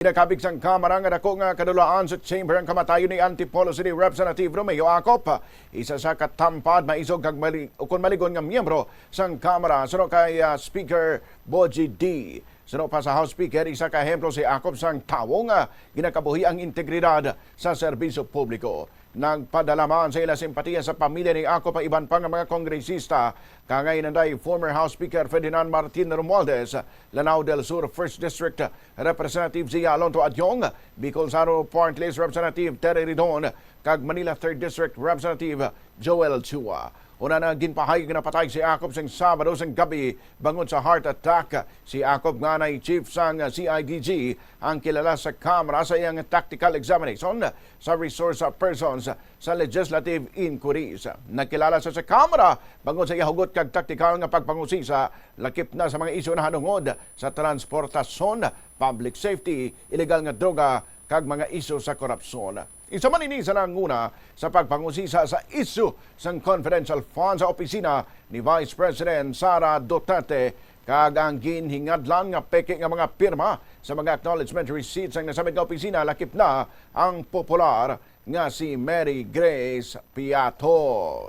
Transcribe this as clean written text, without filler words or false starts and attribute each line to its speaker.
Speaker 1: Ginakabig sang Kamara nga dako nga kadulaan sa chamber ang kamatayon ni Antipolo City Rep Romeo Acop. Isa sa katampad maisog kag ukon maligon nga miyembro sang Kamara suno kay Speaker Boji D. Suno pa sa House Speaker isa ka ehemplo si Acop sang tawo nga ginakabuhi ang integridad sa serbisyo publiko. Nagpadalaman sa ila simpatiya sa pamilya ni Acop ang iban pang mga kongresista kangay nanday former House Speaker Ferdinand Martin Romualdez, Lanao del Sur 1st District Representative Zia Alonto Adyong, Bicol Saro Point List Representative Terry Ridon, kag Manila 3rd District Representative Joel Chua. Una na ginpahay ginapatay si Acop sang Sabado sang gabi bangon sa heart attack. Si Acop nga na chief sang CIDG ang kilala sa Kamara sa iyang tactical examination sa resource persons sa legislative inquiries. Nakilala sa Kamara bangon sa iyahugot kag tactical nga pagpangusisa lakip na sa mga isyu na hanungod sa transportasyon, public safety, illegal nga droga kag mga isyu sa korupsyon. Isa man ini sa nanguna sa pagpangusisa sa isyu sang confidential funds sa opisina ni Vice President Sara Duterte kag ang ginhingadlan nga peke nga mga pirma sa mga acknowledgement receipts ang nasamit nga opisina lakip na ang popular nga si Mary Grace Piatos.